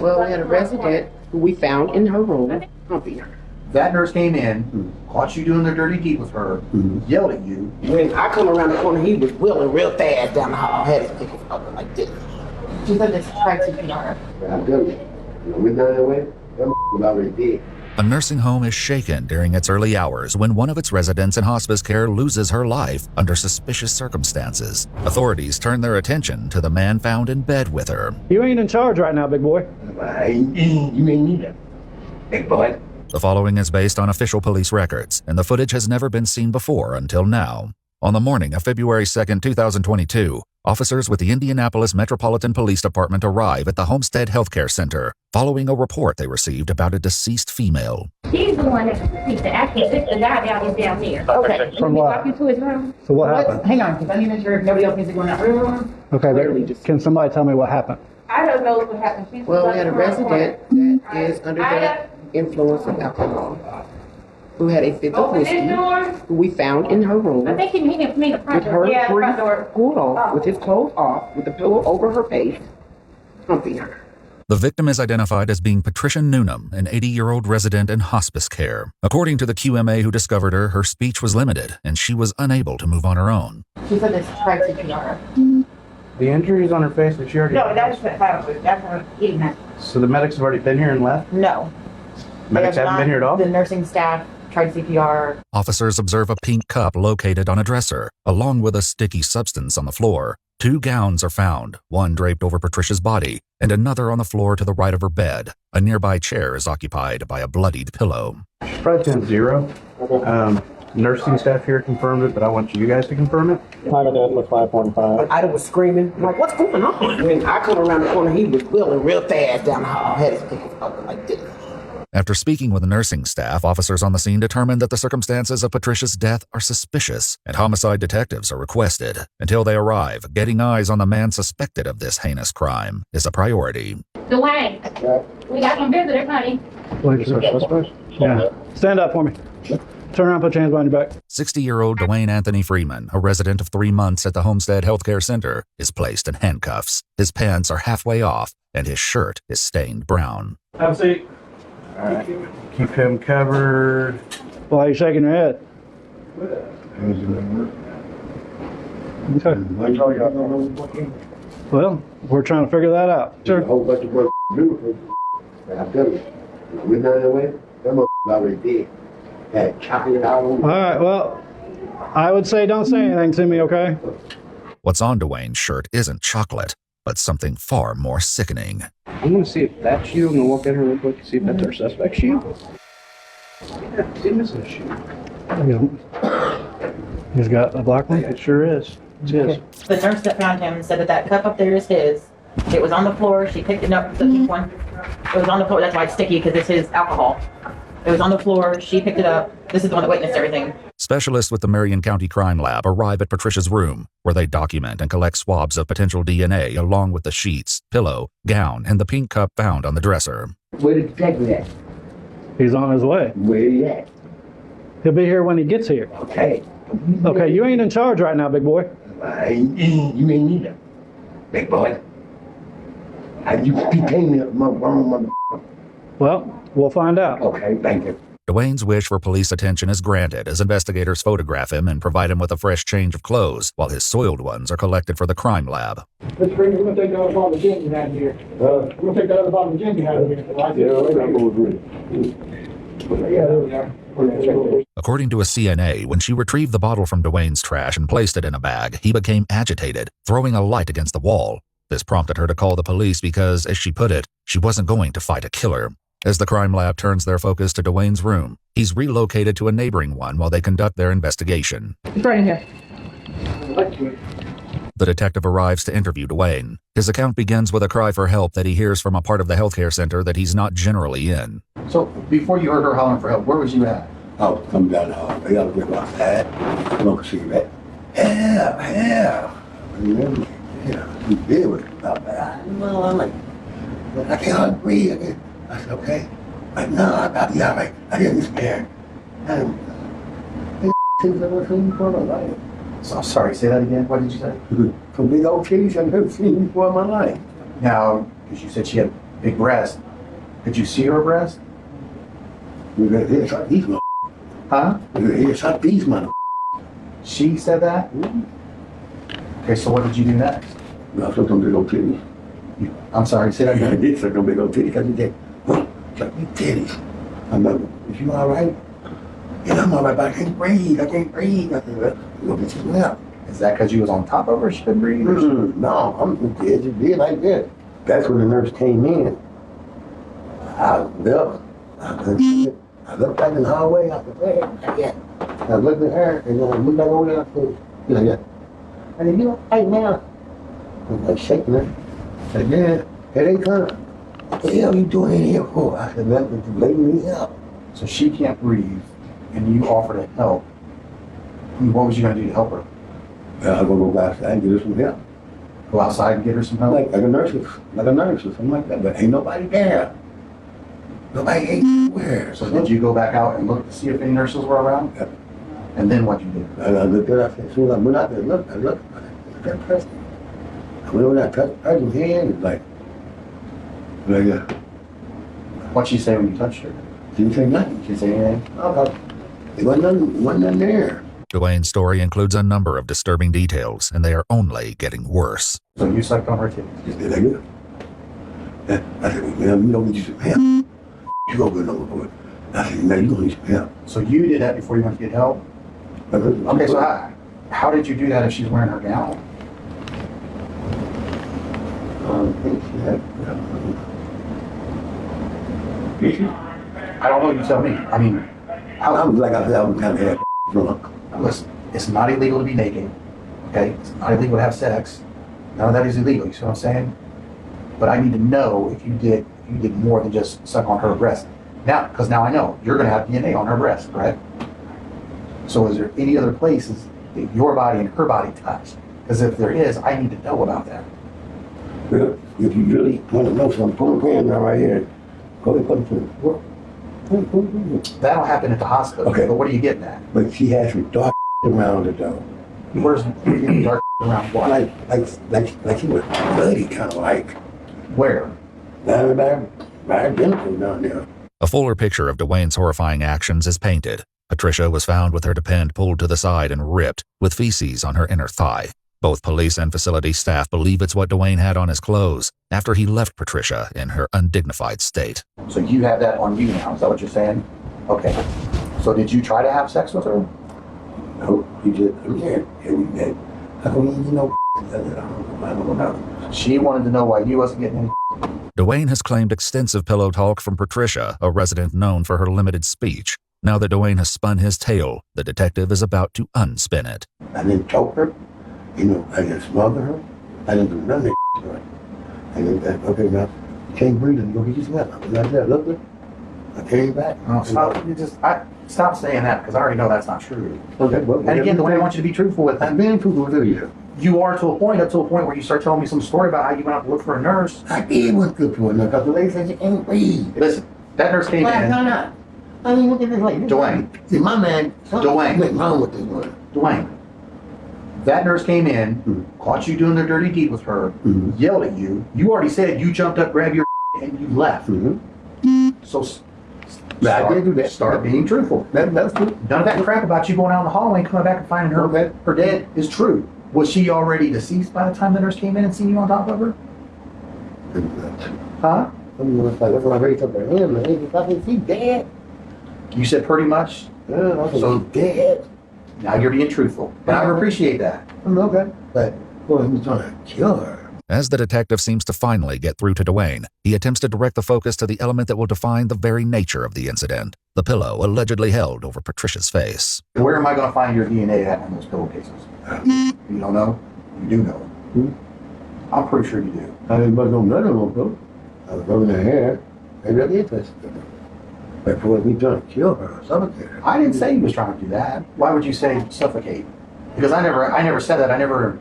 Well, we had a resident who we found in her room humping her. That nurse came in, caught you doing the dirty deed with her, yelled at you. When I come around the corner, he was wheeling real fast down the hall, had his pickles open like this. She said this tried to be her. I'm telling you, we're not that way. That was already dead. A nursing home is shaken during its early hours when one of its residents in hospice care loses her life under suspicious circumstances. Authorities turn their attention to the man found in bed with her. You ain't in charge right now, big boy. You ain't need that, big boy. The following is based on official police records, and the footage has never been seen before until now. On the morning of February 2, 2022, officers with the Indianapolis Metropolitan Police Department arrive at the Homestead Healthcare Center following a report they received about a deceased female. He's the one that deceased. Actually, the guy down here. Okay. From what? Walk you to his room. So what happened? Hang on, because I need to make sure nobody else needs to go in that room. Okay, but can somebody tell me what happened? I don't know what happened. Well, we had a resident that is under the influence of alcohol, who had a fifth of Open this whiskey, door. who we found in her room I think he didn't mean the front with door. her Yeah, front brief door. pulled off, with his clothes off, with the pillow over her face, humping her. The victim is identified as being Patricia Noonan, an 80-year-old resident in hospice care. According to the QMA who discovered her, her speech was limited, and she was unable to move on her own. She said this tried to be her. The injuries on her face that she already No, that's what happened. That's her eating that. So the medics have already been here and left? No. Medics haven't been here at all? The nursing staff tried CPR. Officers observe a pink cup located on a dresser, along with a sticky substance on the floor. 2 gowns are found, one draped over Patricia's body, and another on the floor to the right of her bed. A nearby chair is occupied by a bloodied pillow. She's probably 10-0. Nursing staff here confirmed it, but I want you guys to confirm it. Time of death was 5:45. Ida was screaming, I'm like, what's going on? When I come around the corner, he was wheeling real fast down the hall, had his pickles open like this. After speaking with the nursing staff, officers on the scene determined that the circumstances of Patricia's death are suspicious, and homicide detectives are requested. Until they arrive, getting eyes on the man suspected of this heinous crime is a priority. Dwayne, we got some visitors, honey. Yeah. Stand up for me. Turn around, put your hands behind your back. 60-year-old Dwayne Anthony Freeman, a resident of 3 months at the Homestead Healthcare Center, is placed in handcuffs. His pants are halfway off, and his shirt is stained brown. Have a seat. All right. Keep him covered. Why are you shaking your head? Okay. Well, we're trying to figure that out. A whole bunch of work beautiful. I'm telling you, we're not that way. That already dead. Had chocolate out on. All right, well, I would say don't say anything to me, okay? What's on Dwayne's shirt isn't chocolate, but something far more sickening. I'm going to see if that's you. I'm going to walk in here real quick and see if that's our suspect's shoe. Yeah, it's missing a shoe. He's got a black one? It sure is. It is. The nurse that found him said that that cup up there is his. It was on the floor. She picked it up, the pink one. It was on the floor. That's why it's sticky, because it's his alcohol. It was on the floor. She picked it up. This is the one that witnessed everything. Specialists with the Marion County Crime Lab arrive at Patricia's room, where they document and collect swabs of potential DNA along with the sheets, pillow, gown, and the pink cup found on the dresser. Where the detective at? He's on his way. Where he at? He'll be here when he gets here. Okay. Okay, you ain't in charge right now, big boy. You ain't need that, big boy. You became me my wrong mother. Well, we'll find out. Okay, thank you. Dwayne's wish for police attention is granted as investigators photograph him and provide him with a fresh change of clothes, while his soiled ones are collected for the crime lab. Mr. Green, we're going to take the other bottle of gin you had here. We're going to take the other bottle of gin you had here. Yeah, there we are. According to a CNA, when she retrieved the bottle from Dwayne's trash and placed it in a bag, he became agitated, throwing a light against the wall. This prompted her to call the police because, as she put it, she wasn't going to fight a killer. As the crime lab turns their focus to Dwayne's room, he's relocated to a neighboring one while they conduct their investigation. It's right in here. The detective arrives to interview Dwayne. His account begins with a cry for help that he hears from a part of the healthcare center that he's not generally in. So, before you heard her hollering for help, where was you at? I was coming down the hall. I got to rip outside, smoke a cigarette. Yeah. Remember? Yeah, you did with about that. Well, I'm like, I can't breathe. I said, okay. But no, I'll be all right. I didn't scared. And things I've never seen before in my life. So, sorry, say that again. What did you say? Some big old cheese I've never seen before in my life. Now, because you said she had big breast. Did you see her breast? You got here, shot these mother. Huh? You got here, shot these mother. She said that? Okay, so what did you do next? I took them big old titties. I'm sorry, say that I again. did suck them big old titties because he did. Suck these titties. I remember, is you all right? Yeah, I'm all right, but I can't breathe. I can't breathe. I said, well, you gonna get some help. Is that because you was on top of her? She couldn't breathe? No, I'm dead. You did like that. That's when the nurse came in. I looked. I looked back in the hallway. I said, hey, yeah. I looked at her, and then I looked back over there. I said, yeah. I said, you all right now? I'm like shaking her. I said, yeah, here they come. What the hell you doing in here for? I said, nothing, to letting me up. So she can't breathe, and you offered to help. What was you going to do to help her? Well, I'm gonna go outside and get her some help. Go outside and get her some help? Like a nurse or something like that. But ain't nobody there. Nobody ain't nowhere. So did you go back out and look to see if any nurses were around? Yep. And then what'd you do? I looked at her, I said, as soon as I went out there, I looked at that person. I went over there, I touched the person's hand, and like, What'd she say when you touched her? she didn't say nothing. Did she say anything? There wasn't nothing there. Dwayne's story includes a number of disturbing details, and they are only getting worse. So you sucked on her titties? She said, "Nigga." I said, well, you don't need some help. You go get overboard. I said, no, you don't need some help. So you did that before you went to get help? Okay, so how did you do that if she's wearing her gown? I don't know, you tell me. I mean, I was like I said, I was kind of half drunk. listen, it's not illegal to be naked, okay? It's not illegal to have sex. None of that is illegal, you see what I'm saying? But I need to know if you did more than just suck on her breast. Now, because now I know, you're gonna have DNA on her breast, correct? So is there any other places that your body and her body touch? Because if there is, I need to know about that. Well, if you really want to know something, pull the pen down right here. Go ahead, put it through. That'll happen at the hospital, Okay. but what are you getting at? But she has some dark around it though. Where's the dark around what? Like she was bloody, kind of like. Where? Down by her genital down there. A fuller picture of Dwayne's horrifying actions is painted. Patricia was found with her depend pulled to the side and ripped, with feces on her inner thigh. Both police and facility staff believe it's what Dwayne had on his clothes after he left Patricia in her undignified state. So you have that on you now, is that what you're saying? Okay. So did you try to have sex with her? No, he just, yeah, we did. I don't know. I don't know. She wanted to know why you wasn't getting any. Dwayne has claimed extensive pillow talk from Patricia, a resident known for her limited speech. Now that Dwayne has spun his tale, the detective is about to unspin it. I didn't choke her. I didn't smother her. I didn't do none of that to her. I didn't, okay, now, you can't breathe and go get you some help. I like that, look, I came back. Oh, stop saying that, because I already know that's not true. Okay, well, And again, Dwayne, I want you to be truthful with I've me. been truthful with you. You are up to a point where you start telling me some story about how you went out to look for a nurse. I did went good for her because the lady said she can't breathe. Listen, that nurse came in. No. I mean, look at this lady. Dwayne. See, my man, Dwayne. went wrong with this one. Dwayne. That nurse came in, caught you doing their dirty deed with her, yelled at you. You already said you jumped up, grabbed your and you left. So I did do that. Start being truthful. That's true. None of that crap about you going out in the hallway and coming back and finding her dead is true. Was she already deceased by the time the nurse came in and seen you on top of her? Huh? That's when I raised up her hand. I said, she dead. You said pretty much. Yeah, I said, So- she dead. Now you're being truthful. And I appreciate that. Okay. But, boy, he was trying to kill her. As the detective seems to finally get through to Dwayne, he attempts to direct the focus to the element that will define the very nature of the incident, the pillow allegedly held over Patricia's face. Where am I going to find your DNA at in those pillowcases? You don't know? You do know. I'm pretty sure you do. I didn't bust no none of them, though. I was rubbing her hair. They really interested in her. But for me trying to kill her or suffocate her. I didn't say you was trying to do that. Why would you say suffocate? Because I never said that. I never.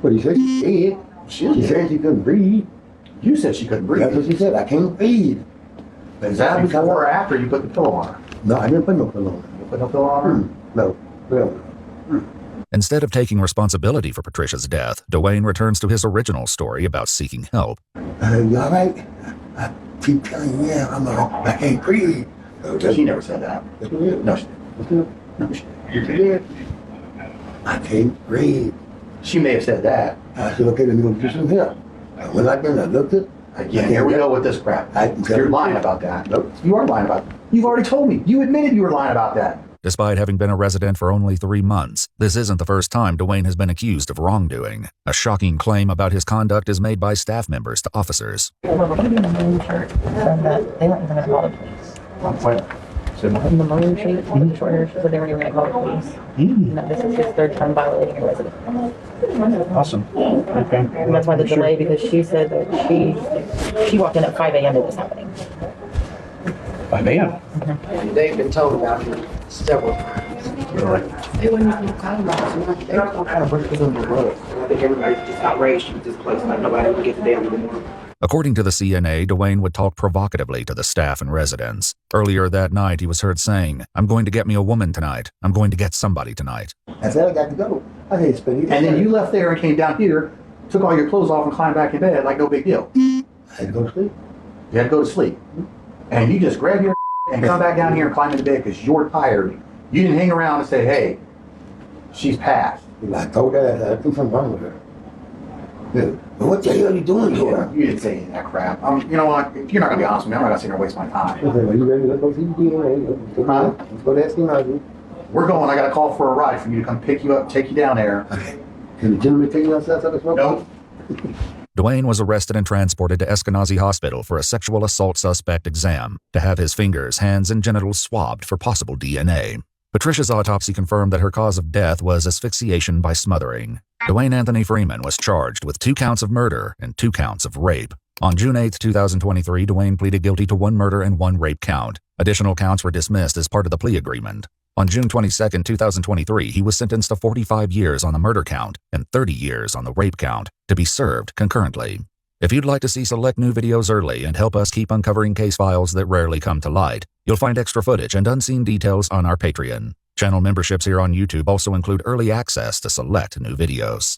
But he said she dead. She said she couldn't breathe. You said she couldn't breathe. That's what she said. I can't breathe. Is that before or after you put the pillow on her? No, I didn't put no pillow on her. You put no pillow on her? No. Well, Instead of taking responsibility for Patricia's death, Dwayne returns to his original story about seeking help. you all right? I keep telling you, yeah, I'm like, I can't breathe. She never said that. No, she didn't. No, she didn't. I can't breathe. She may have said that. I said, okay, then you're gonna do some here. And when I done, I looked at Again, here we go with this crap. You're lying about that. Nope. You are lying about that. You've already told me. You admitted you were lying about that. Despite having been a resident for only 3 months, this isn't the first time Dwayne has been accused of wrongdoing. A shocking claim about his conduct is made by staff members to officers. Well, we're going to be in the maroon shirt, and that they weren't even going to call the police. In the maroon shirt, and the short hair, she said they weren't even going to call the police. And that this is his 3rd time violating a resident. Awesome. Okay. And that's why the delay, because she said that she walked in at 5 a.m. it was happening. 5 a.m. They've been told about it several times. They wouldn't even call about it. They don't kind of break it in the blood. I think everybody's just outraged with this place. Like nobody would get the damn anymore. According to the CNA, Dwayne would talk provocatively to the staff and residents. Earlier that night, he was heard saying, "I'm going to get me a woman tonight. I'm going to get somebody tonight." I said, I got to go. I hate spending. And then you left there and came down here, took all your clothes off and climbed back in bed like no big deal. I had to go to sleep. You had to go to sleep. And you just grab your and come back down here and climb into bed because you're tired. You didn't hang around and say, hey, she's passed. I told her I think something wrong with her. Yeah. But what the hell are you doing here? You didn't say any of that crap. You know what? If you're not going to be honest with me, I'm not going to sit here and waste my time. I said, are you ready? Let's go see the DNA. Let's go to Eskenazi. We're going. I got a call for a ride for you to come pick you up, take you down there. Okay. Can the gentleman take you outside so I can smoke? Nope. Dwayne was arrested and transported to Eskenazi Hospital for a sexual assault suspect exam to have his fingers, hands, and genitals swabbed for possible DNA. Patricia's autopsy confirmed that her cause of death was asphyxiation by smothering. Dwayne Anthony Freeman was charged with 2 counts of murder and 2 counts of rape. On June 8, 2023, Dwayne pleaded guilty to 1 murder and 1 rape count. Additional counts were dismissed as part of the plea agreement. On June 22, 2023, he was sentenced to 45 years on the murder count and 30 years on the rape count to be served concurrently. If you'd like to see select new videos early and help us keep uncovering case files that rarely come to light, you'll find extra footage and unseen details on our Patreon. Channel memberships here on YouTube also include early access to select new videos.